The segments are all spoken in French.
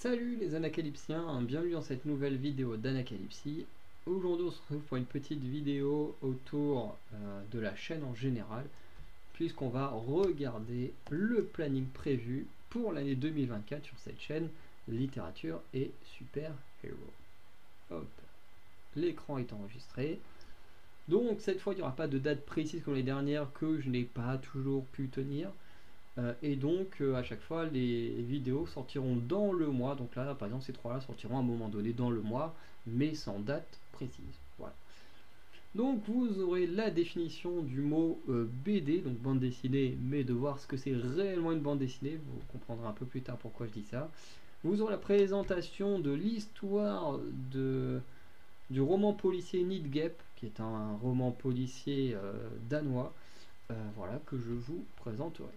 Salut les anacalypsiens, bienvenue dans cette nouvelle vidéo d'Anacalypsie. Aujourd'hui on se retrouve pour une petite vidéo autour de la chaîne en général, puisqu'on va regarder le planning prévu pour l'année 2024 sur cette chaîne, littérature et super-héros. Hop, l'écran est enregistré. Donc cette fois il n'y aura pas de date précise comme les dernières que je n'ai pas toujours pu tenir. Et donc à chaque fois les vidéos sortiront dans le mois. Donc là par exemple ces trois-là sortiront à un moment donné dans le mois, mais sans date précise. Voilà. Donc vous aurez la définition du mot BD, donc bande dessinée, mais de voir ce que c'est réellement une bande dessinée. Vous comprendrez un peu plus tard pourquoi je dis ça. Vous aurez la présentation de l'histoire du roman policier Nidgap, qui est un roman policier danois, voilà, que je vous présenterai.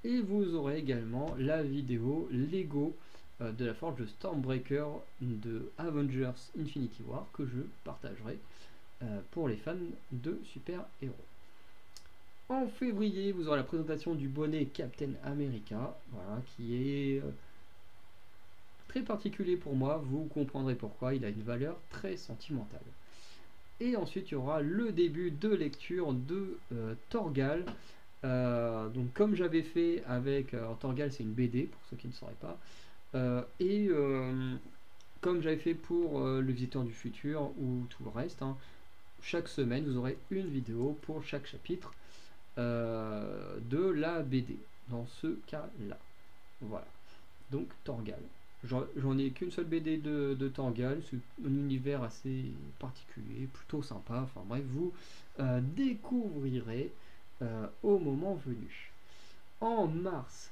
Et vous aurez également la vidéo Lego de la forge de Stormbreaker de Avengers Infinity War que je partagerai pour les fans de super-héros. En février, vous aurez la présentation du bonnet Captain America, voilà, qui est très particulier pour moi, vous comprendrez pourquoi, il a une valeur très sentimentale. Et ensuite, il y aura le début de lecture de Torgal. Donc comme j'avais fait avec Torgal, c'est une BD pour ceux qui ne sauraient pas, comme j'avais fait pour le Visiteur du Futur ou tout le reste, hein, chaque semaine vous aurez une vidéo pour chaque chapitre de la BD dans ce cas là. Voilà, donc Torgal, j'en ai qu'une seule BD de Torgal, c'est un univers assez particulier, plutôt sympa, enfin bref, vous découvrirez au moment venu. En mars,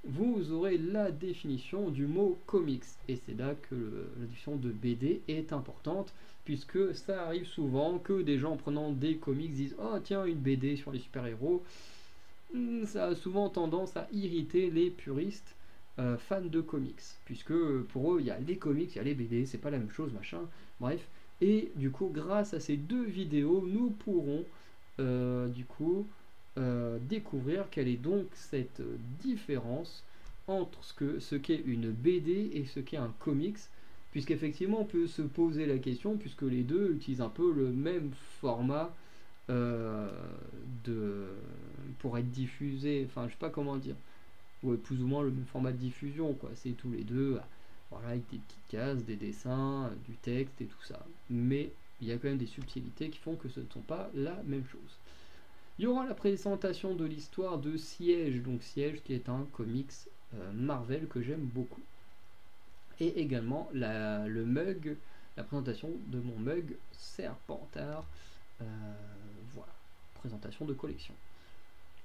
vous aurez la définition du mot comics, et c'est là que la définition de BD est importante, puisque ça arrive souvent que des gens en prenant des comics disent « Oh tiens, une BD sur les super-héros », ça a souvent tendance à irriter les puristes fans de comics, puisque pour eux, il y a les comics, il y a les BD, c'est pas la même chose, machin, bref. Et du coup, grâce à ces deux vidéos, nous pourrons du coup découvrir quelle est donc cette différence entre ce qu'est une BD et ce qu'est un comics, puisqu'effectivement on peut se poser la question, puisque les deux utilisent un peu le même format euh, de, pour être diffusé, enfin je sais pas comment dire, ouais, plus ou moins le même format de diffusion, quoi. C'est tous les deux, voilà, avec des petites cases, des dessins, du texte et tout ça. Mais il y a quand même des subtilités qui font que ce ne sont pas la même chose. Il y aura la présentation de l'histoire de Siège, donc Siège qui est un comics Marvel que j'aime beaucoup. Et également le mug, la présentation de mon mug Serpentard. Voilà, présentation de collection.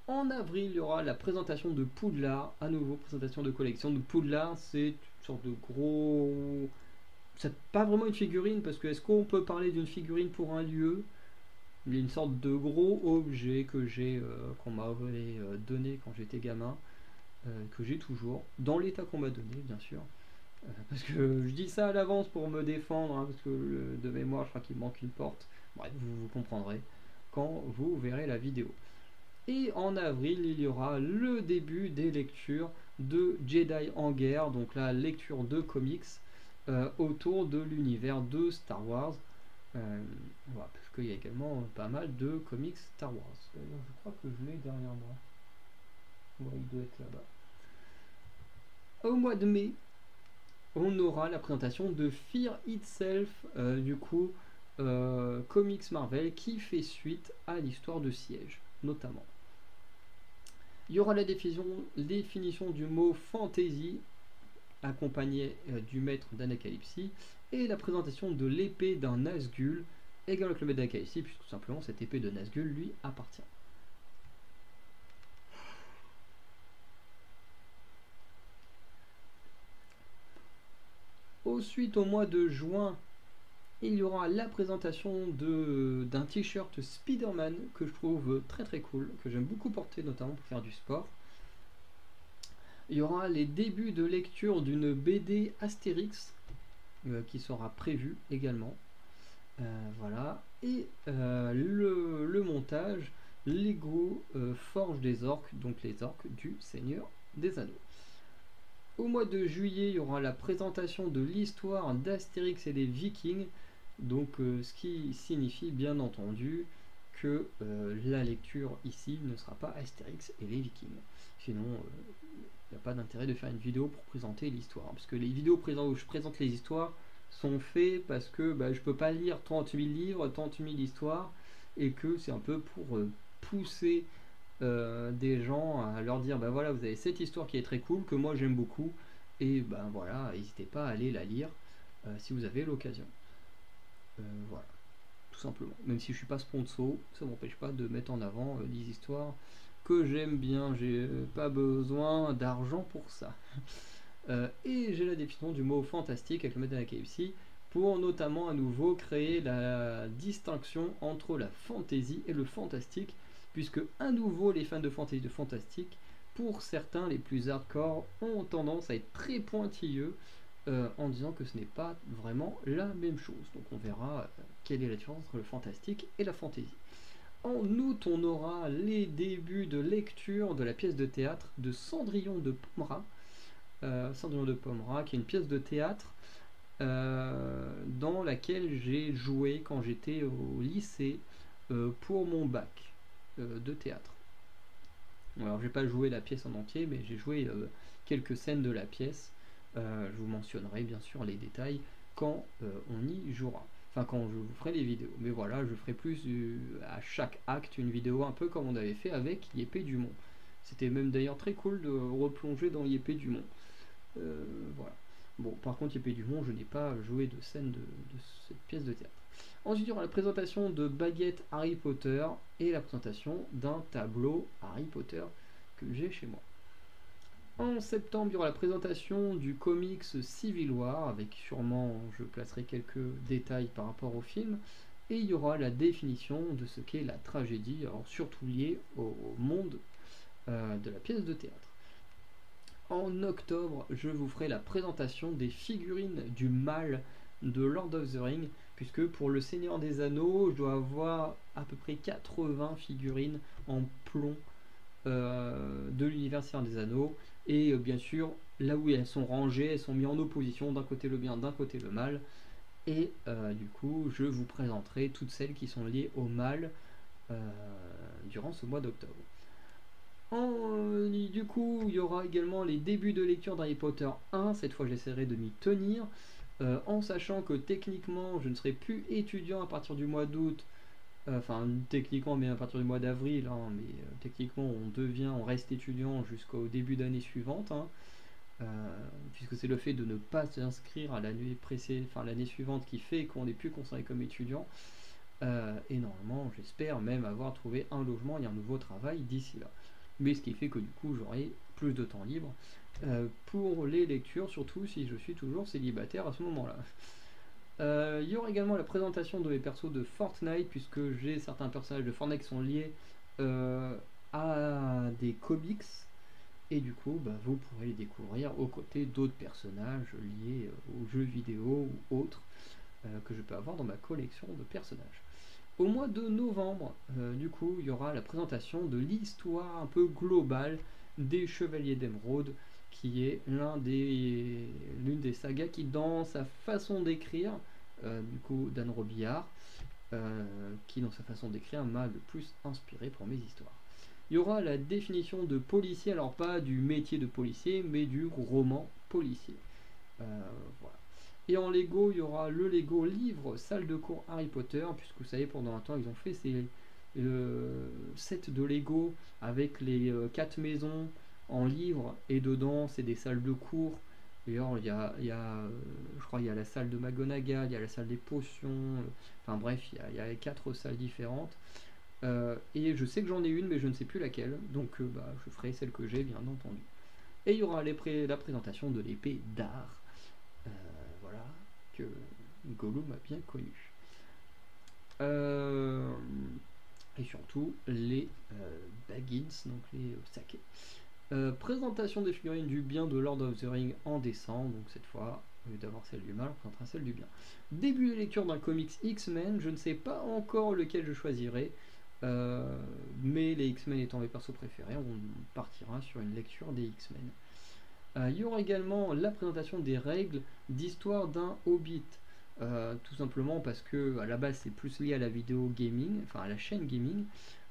En avril, il y aura la présentation de Poudlard, à nouveau présentation de collection. Donc Poudlard, c'est une sorte de gros... C'est pas vraiment une figurine, parce que est-ce qu'on peut parler d'une figurine pour un lieu? Il y a une sorte de gros objet que j'ai, qu'on m'avait donné quand j'étais gamin, que j'ai toujours, dans l'état qu'on m'a donné, bien sûr. Parce que je dis ça à l'avance pour me défendre, hein, parce que de mémoire, je crois qu'il manque une porte. Bref, vous comprendrez quand vous verrez la vidéo. Et en avril, il y aura le début des lectures de Jedi en guerre, donc la lecture de comics autour de l'univers de Star Wars. Voilà, parce qu'il y a également pas mal de comics Star Wars. Je crois que je l'ai derrière moi. Ouais, il doit être là-bas. Au mois de mai, on aura la présentation de Fear Itself, du coup, comics Marvel qui fait suite à l'histoire de Siège, notamment. Il y aura la définition du mot fantasy, accompagné du maître d'Anacalypsie, et la présentation de l'épée d'un Nazgûl, également avec le maître d'Anacalypsie, puisque tout simplement cette épée de Nazgûl lui appartient. Ensuite, au mois de juin, il y aura la présentation d'un t-shirt Spider-Man que je trouve très très cool, que j'aime beaucoup porter notamment pour faire du sport. Il y aura les débuts de lecture d'une BD Astérix qui sera prévue également. Voilà. Et le montage Lego Forge des orques, donc les orques du Seigneur des Anneaux. Au mois de juillet, il y aura la présentation de l'histoire d'Astérix et des Vikings, donc ce qui signifie bien entendu que la lecture ici ne sera pas Astérix et les Vikings. Sinon, il n'y a pas d'intérêt de faire une vidéo pour présenter l'histoire, parce que les vidéos où je présente les histoires sont faites parce que je peux pas lire 30 000 livres, 30 000 histoires, et que c'est un peu pour pousser des gens à leur dire voilà, vous avez cette histoire qui est très cool, que moi j'aime beaucoup, et voilà, n'hésitez pas à aller la lire si vous avez l'occasion. Voilà, tout simplement. Même si je suis pas sponsor, ça m'empêche pas de mettre en avant des histoires que j'aime bien, j'ai pas besoin d'argent pour ça. Et j'ai la définition du mot fantastique avec le maître de la KFC pour notamment à nouveau créer la distinction entre la fantasy et le fantastique, puisque à nouveau les fans de fantasy de fantastique, pour certains les plus hardcore, ont tendance à être très pointilleux en disant que ce n'est pas vraiment la même chose. Donc on verra quelle est la différence entre le fantastique et la fantasy. En août, on aura les débuts de lecture de la pièce de théâtre de Cendrillon de Pommeraye. Cendrillon de Pommeraye, qui est une pièce de théâtre dans laquelle j'ai joué quand j'étais au lycée pour mon bac de théâtre. Alors j'ai pas joué la pièce en entier, mais j'ai joué quelques scènes de la pièce. Je vous mentionnerai bien sûr les détails quand on y jouera. Enfin, quand je vous ferai les vidéos. Mais voilà, je ferai plus à chaque acte une vidéo, un peu comme on avait fait avec Yépée du Mont. C'était même d'ailleurs très cool de replonger dans Yépée du Mont. Voilà. Bon, par contre, Yépée du Mont, je n'ai pas joué de scène de cette pièce de théâtre. Ensuite, il y aura la présentation de Baguette Harry Potter et la présentation d'un tableau Harry Potter que j'ai chez moi. En septembre, il y aura la présentation du comics Civil War, avec sûrement, je placerai quelques détails par rapport au film, et il y aura la définition de ce qu'est la tragédie, alors surtout liée au monde de la pièce de théâtre. En octobre, je vous ferai la présentation des figurines du mal de Lord of the Rings, puisque pour le Seigneur des Anneaux, je dois avoir à peu près 80 figurines en plomb de l'univers Seigneur des Anneaux, et bien sûr, là où elles sont rangées, elles sont mises en opposition, d'un côté le bien, d'un côté le mal, et du coup, je vous présenterai toutes celles qui sont liées au mal durant ce mois d'octobre. Du coup, il y aura également les débuts de lecture d'Harry Potter 1. Cette fois, j'essaierai de m'y tenir. En sachant que techniquement, je ne serai plus étudiant à partir du mois d'août. Enfin, techniquement, mais à partir du mois d'avril. Hein, mais techniquement, on reste étudiant jusqu'au début d'année suivante. Hein, puisque c'est le fait de ne pas s'inscrire à l'année précédente, enfin l'année suivante, qui fait qu'on n'est plus considéré comme étudiant. Et normalement, j'espère même avoir trouvé un logement et un nouveau travail d'ici là. Mais ce qui fait que du coup j'aurai plus de temps libre pour les lectures, surtout si je suis toujours célibataire à ce moment-là. Il y aura également la présentation de mes persos de Fortnite, puisque j'ai certains personnages de Fortnite qui sont liés à des comics, et du coup vous pourrez les découvrir aux côtés d'autres personnages liés aux jeux vidéo ou autres que je peux avoir dans ma collection de personnages. Au mois de novembre, du coup, il y aura la présentation de l'histoire un peu globale des Chevaliers d'Émeraude, qui est l'une des sagas qui, dans sa façon d'écrire, du coup, d'Anne Robillard, qui, dans sa façon d'écrire, m'a le plus inspiré pour mes histoires. Il y aura la définition de policier, alors pas du métier de policier, mais du roman policier. Voilà. Et en Lego, il y aura le Lego livre salle de cours Harry Potter, puisque vous savez, pendant un temps, ils ont fait ces sets de Lego avec les 4 maisons en livre, et dedans, c'est des salles de cours. D'ailleurs, je crois qu'il y a la salle de McGonagall, il y a la salle des potions, enfin bref, il y a 4 salles différentes. Et je sais que j'en ai une, mais je ne sais plus laquelle, donc je ferai celle que j'ai, bien entendu. Et il y aura la présentation de l'épée d'art. Voilà, que Gollum a bien connu. Et surtout les Baggins, donc les sakés. Présentation des figurines du bien de Lord of the Rings en décembre, donc cette fois, au lieu d'avoir celle du mal, on présentera celle du bien. Début de lecture d'un comics X-Men, je ne sais pas encore lequel je choisirai, mais les X-Men étant mes persos préférés, on partira sur une lecture des X-Men. Il y aura également la présentation des règles d'histoire d'un Hobbit. Tout simplement parce que à la base c'est plus lié à la vidéo gaming, enfin à la chaîne gaming,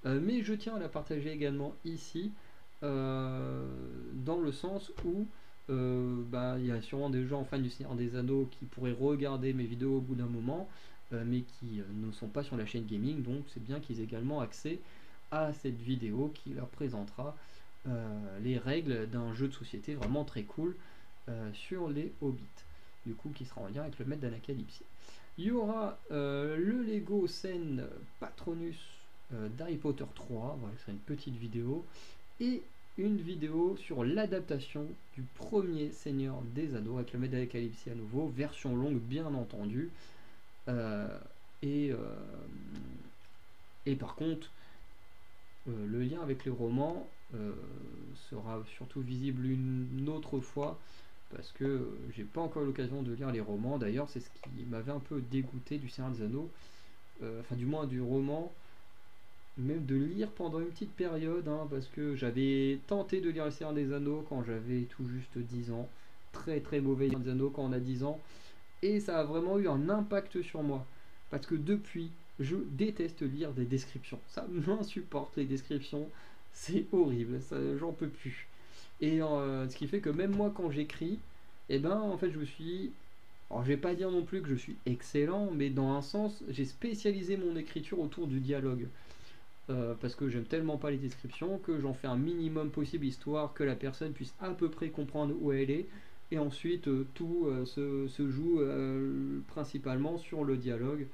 mais je tiens à la partager également ici, dans le sens où il y a sûrement des gens fans du Seigneur des Anneaux qui pourraient regarder mes vidéos au bout d'un moment, mais qui ne sont pas sur la chaîne gaming, donc c'est bien qu'ils aient également accès à cette vidéo qui leur présentera les règles d'un jeu de société vraiment très cool sur les Hobbits, du coup qui sera en lien avec le maître d'Anacalypsie. Il y aura le Lego scène Patronus d'Harry Potter 3, voilà, ce sera une petite vidéo, et une vidéo sur l'adaptation du premier Seigneur des Anneaux avec le maître d'Anacalypsie à nouveau, version longue bien entendu, euh, et, euh, et par contre le lien avec les romans sera surtout visible une autre fois parce que j'ai pas encore eu l'occasion de lire les romans. D'ailleurs, c'est ce qui m'avait un peu dégoûté du Seigneur des Anneaux, enfin du moins du roman, même de lire pendant une petite période, hein, parce que j'avais tenté de lire le Seigneur des Anneaux quand j'avais tout juste 10 ans. Très très mauvais Seigneur des Anneaux quand on a 10 ans. Et ça a vraiment eu un impact sur moi. Parce que depuis, je déteste lire des descriptions. Ça m'insupporte les descriptions. C'est horrible, j'en peux plus. Et ce qui fait que même moi quand j'écris, eh ben en fait je me suis... Alors je vais pas dire non plus que je suis excellent, mais dans un sens, j'ai spécialisé mon écriture autour du dialogue. Parce que j'aime tellement pas les descriptions que j'en fais un minimum possible histoire que la personne puisse à peu près comprendre où elle est. Et ensuite tout se joue principalement sur le dialogue,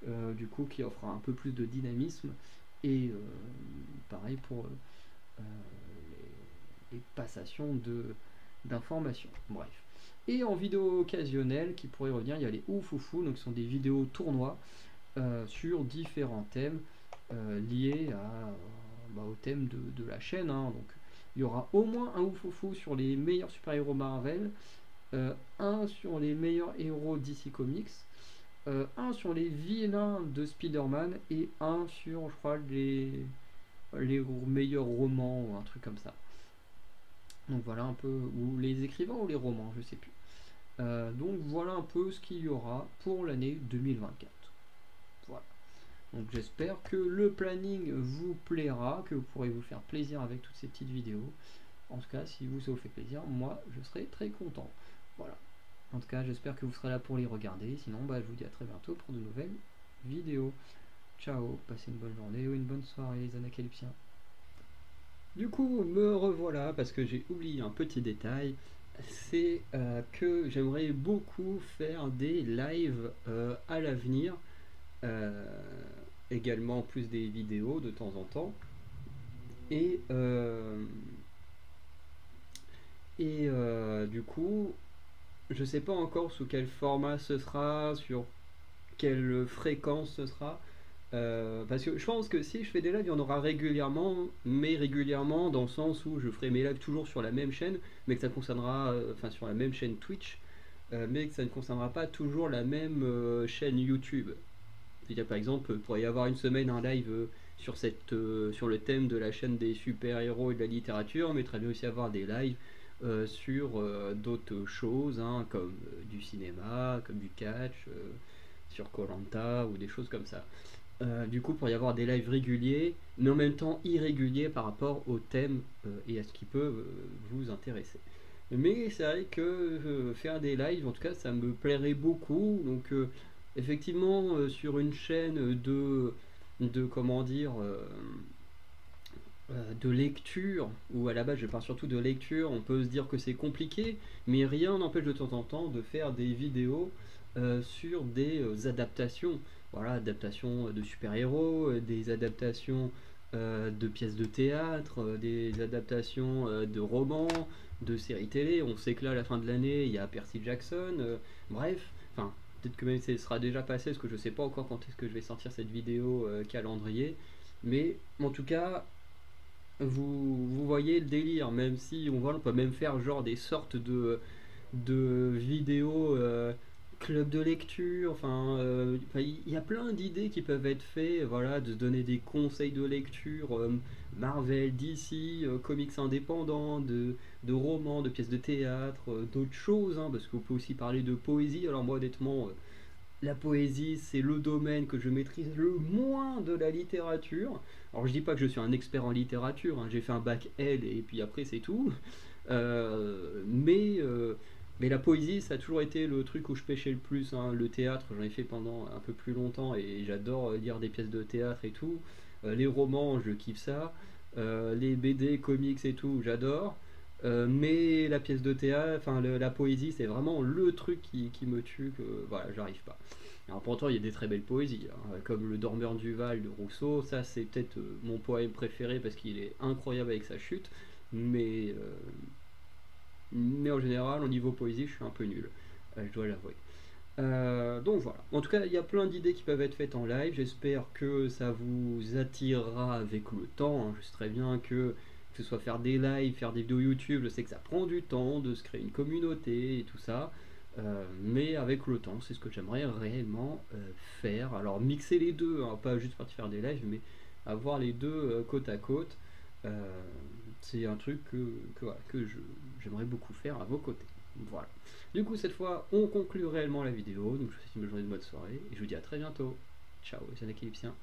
du coup qui offre un peu plus de dynamisme. Et pareil pour les passations d'informations. Bref. Et en vidéo occasionnelle qui pourrait revenir, il y a les oufoufou, donc ce sont des vidéos tournois sur différents thèmes liés au thème de la chaîne, hein. Donc il y aura au moins un oufoufou sur les meilleurs super-héros Marvel, un sur les meilleurs héros DC Comics, un sur les vilains de Spider-Man et un sur, je crois, les meilleurs romans ou un truc comme ça. Donc voilà un peu, ou les écrivains ou les romans, je sais plus. Donc voilà un peu ce qu'il y aura pour l'année 2024. Voilà. Donc j'espère que le planning vous plaira, que vous pourrez vous faire plaisir avec toutes ces petites vidéos. En tout cas, si ça vous fait plaisir, moi je serai très content. Voilà. En tout cas, j'espère que vous serez là pour les regarder. Sinon, je vous dis à très bientôt pour de nouvelles vidéos. Ciao, passez une bonne journée ou une bonne soirée les Anacalypsiens. Du coup, me revoilà parce que j'ai oublié un petit détail. C'est que j'aimerais beaucoup faire des lives à l'avenir. Euh, également plus des vidéos de temps en temps. Et, du coup, je sais pas encore sous quel format ce sera, sur quelle fréquence ce sera. Parce que je pense que si je fais des lives, il y en aura régulièrement, mais régulièrement dans le sens où je ferai mes lives toujours sur la même chaîne, mais que ça concernera, enfin sur la même chaîne Twitch, mais que ça ne concernera pas toujours la même chaîne YouTube. C'est-à-dire par exemple, il pourrait y avoir une semaine un live sur le thème de la chaîne des super-héros et de la littérature, mais très bien aussi avoir des lives sur d'autres choses, hein, comme du cinéma, comme du catch, sur koh ou des choses comme ça. Du coup, pour y avoir des lives réguliers, mais en même temps irréguliers par rapport au thème et à ce qui peut vous intéresser. Mais c'est vrai que faire des lives, en tout cas, ça me plairait beaucoup. Donc, effectivement, sur une chaîne de comment dire, de lecture, ou à la base je parle surtout de lecture, on peut se dire que c'est compliqué, mais rien n'empêche de temps en temps de faire des vidéos sur des adaptations. Voilà, adaptations de super-héros, des adaptations de pièces de théâtre, des adaptations de romans, de séries télé. On sait que là, à la fin de l'année, il y a Percy Jackson. Bref, enfin, peut-être que même ce sera déjà passé, parce que je sais pas encore quand est-ce que je vais sortir cette vidéo calendrier. Mais en tout cas, vous voyez le délire, même si on peut même faire genre des sortes de vidéos club de lecture, il y a plein d'idées qui peuvent être faites, voilà, de se donner des conseils de lecture Marvel, DC, comics indépendants, de romans, de pièces de théâtre, d'autres choses, hein, parce qu'on peut aussi parler de poésie. Alors moi honnêtement, la poésie c'est le domaine que je maîtrise le moins de la littérature. Alors je dis pas que je suis un expert en littérature, hein, j'ai fait un bac L et puis après c'est tout. Euh, mais, euh, mais la poésie, ça a toujours été le truc où je pêchais le plus, hein. Le théâtre, j'en ai fait pendant un peu plus longtemps et j'adore lire des pièces de théâtre et tout. Les romans, je kiffe ça. Les BD, comics et tout, j'adore. Mais la pièce de théâtre, enfin la poésie, c'est vraiment le truc qui me tue, que voilà, j'arrive pas. Alors pourtant, il y a des très belles poésies, hein, comme Le Dormeur du Val de Rousseau. Ça, c'est peut-être mon poème préféré parce qu'il est incroyable avec sa chute. Mais, euh, mais en général, au niveau poésie, je suis un peu nul. Je dois l'avouer. Donc voilà. En tout cas, il y a plein d'idées qui peuvent être faites en live. J'espère que ça vous attirera avec le temps, hein. Je sais très bien que ce soit faire des lives, faire des vidéos YouTube, je sais que ça prend du temps de se créer une communauté et tout ça. Mais avec le temps, c'est ce que j'aimerais réellement faire. Alors mixer les deux, hein, pas juste partir faire des lives, mais avoir les deux côte à côte. Euh, c'est un truc voilà, j'aimerais beaucoup faire à vos côtés. Voilà. Du coup, cette fois, on conclut réellement la vidéo. Donc, je vous souhaite une bonne journée, de bonne soirée. Et je vous dis à très bientôt. Ciao, c'est un équilibsien.